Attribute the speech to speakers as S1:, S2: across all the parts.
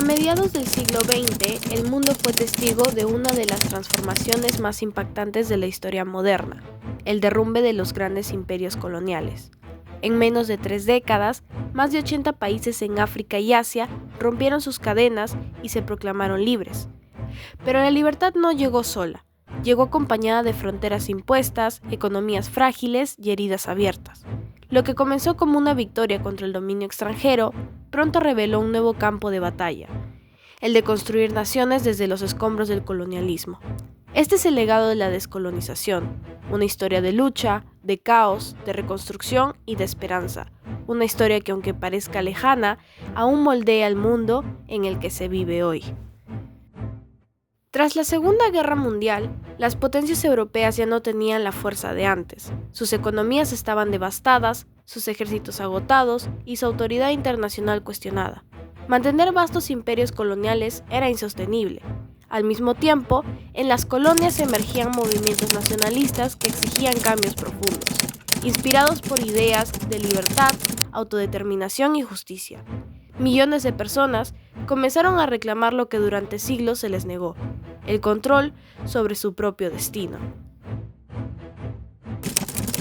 S1: A mediados del siglo XX, el mundo fue testigo de una de las transformaciones más impactantes de la historia moderna, el derrumbe de los grandes imperios coloniales. En menos de 3 décadas, más de 80 países en África y Asia rompieron sus cadenas y se proclamaron libres. Pero la libertad no llegó sola, llegó acompañada de fronteras impuestas, economías frágiles y heridas abiertas. Lo que comenzó como una victoria contra el dominio extranjero, pronto reveló un nuevo campo de batalla, el de construir naciones desde los escombros del colonialismo. Este es el legado de la descolonización, una historia de lucha, de caos, de reconstrucción y de esperanza, una historia que, aunque parezca lejana, aún moldea el mundo en el que se vive hoy. Tras la Segunda Guerra Mundial, las potencias europeas ya no tenían la fuerza de antes. Sus economías estaban devastadas, sus ejércitos agotados y su autoridad internacional cuestionada. Mantener vastos imperios coloniales era insostenible. Al mismo tiempo, en las colonias emergían movimientos nacionalistas que exigían cambios profundos, inspirados por ideas de libertad, autodeterminación y justicia. Millones de personas comenzaron a reclamar lo que durante siglos se les negó: el control sobre su propio destino.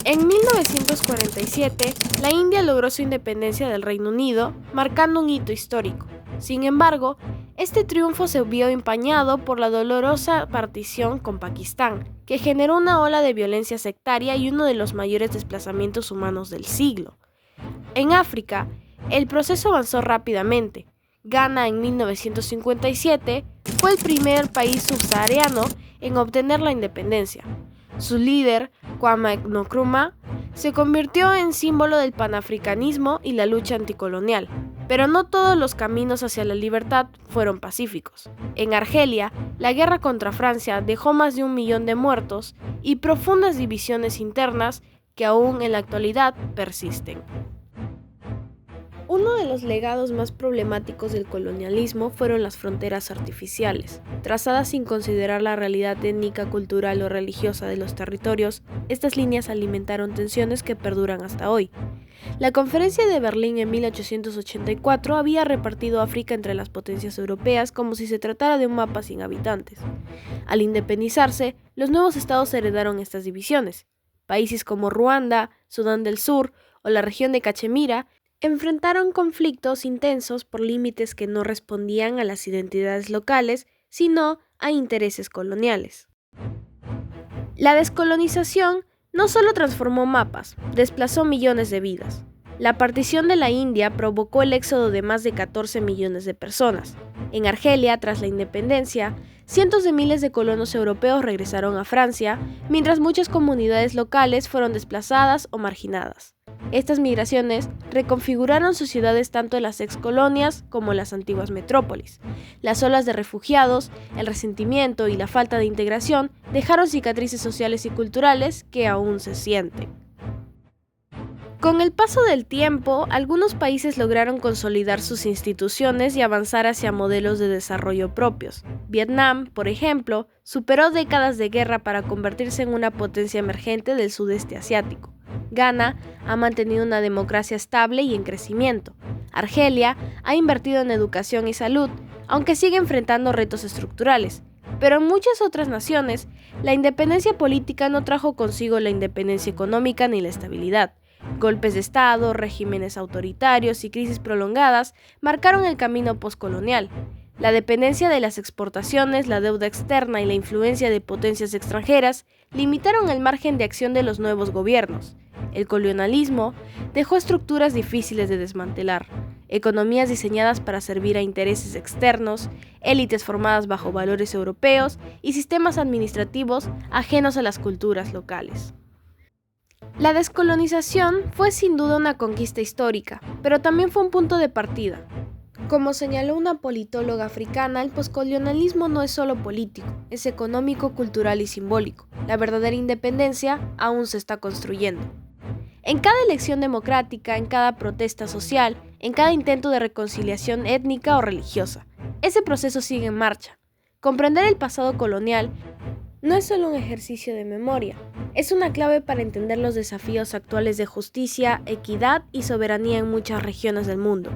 S1: En 1947, la India logró su independencia del Reino Unido, marcando un hito histórico. Sin embargo, este triunfo se vio empañado por la dolorosa partición con Pakistán, que generó una ola de violencia sectaria y uno de los mayores desplazamientos humanos del siglo. En África, el proceso avanzó rápidamente. Ghana, en 1957, fue el primer país subsahariano en obtener la independencia. Su líder, Kwame Nkrumah, se convirtió en símbolo del panafricanismo y la lucha anticolonial. Pero no todos los caminos hacia la libertad fueron pacíficos. En Argelia, la guerra contra Francia dejó más de 1 millón de muertos y profundas divisiones internas que aún en la actualidad persisten. Uno de los legados más problemáticos del colonialismo fueron las fronteras artificiales. Trazadas sin considerar la realidad étnica, cultural o religiosa de los territorios, estas líneas alimentaron tensiones que perduran hasta hoy. La Conferencia de Berlín en 1884 había repartido África entre las potencias europeas como si se tratara de un mapa sin habitantes. Al independizarse, los nuevos estados heredaron estas divisiones. Países como Ruanda, Sudán del Sur o la región de Cachemira enfrentaron conflictos intensos por límites que no respondían a las identidades locales, sino a intereses coloniales. La descolonización no solo transformó mapas, desplazó millones de vidas. La partición de la India provocó el éxodo de más de 14 millones de personas. En Argelia, tras la independencia, cientos de miles de colonos europeos regresaron a Francia, mientras muchas comunidades locales fueron desplazadas o marginadas. Estas migraciones reconfiguraron sociedades tanto en las excolonias como en las antiguas metrópolis. Las olas de refugiados, el resentimiento y la falta de integración dejaron cicatrices sociales y culturales que aún se sienten. Con el paso del tiempo, algunos países lograron consolidar sus instituciones y avanzar hacia modelos de desarrollo propios. Vietnam, por ejemplo, superó décadas de guerra para convertirse en una potencia emergente del sudeste asiático. Ghana ha mantenido una democracia estable y en crecimiento. Argelia ha invertido en educación y salud, aunque sigue enfrentando retos estructurales. Pero en muchas otras naciones, la independencia política no trajo consigo la independencia económica ni la estabilidad. Golpes de Estado, regímenes autoritarios y crisis prolongadas marcaron el camino poscolonial. La dependencia de las exportaciones, la deuda externa y la influencia de potencias extranjeras limitaron el margen de acción de los nuevos gobiernos. El colonialismo dejó estructuras difíciles de desmantelar, economías diseñadas para servir a intereses externos, élites formadas bajo valores europeos y sistemas administrativos ajenos a las culturas locales. La descolonización fue sin duda una conquista histórica, pero también fue un punto de partida. Como señaló una politóloga africana, el poscolonialismo no es solo político, es económico, cultural y simbólico. La verdadera independencia aún se está construyendo. En cada elección democrática, en cada protesta social, en cada intento de reconciliación étnica o religiosa, ese proceso sigue en marcha. Comprender el pasado colonial no es solo un ejercicio de memoria, es una clave para entender los desafíos actuales de justicia, equidad y soberanía en muchas regiones del mundo.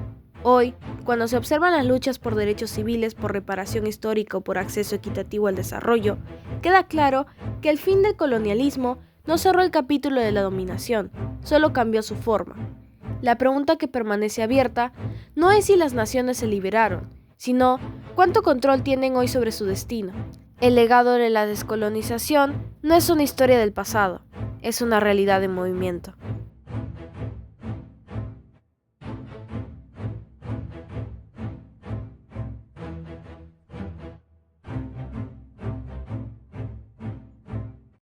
S1: Hoy, cuando se observan las luchas por derechos civiles, por reparación histórica o por acceso equitativo al desarrollo, queda claro que el fin del colonialismo no cerró el capítulo de la dominación, solo cambió su forma. La pregunta que permanece abierta no es si las naciones se liberaron, sino cuánto control tienen hoy sobre su destino. El legado de la descolonización no es una historia del pasado, es una realidad en movimiento.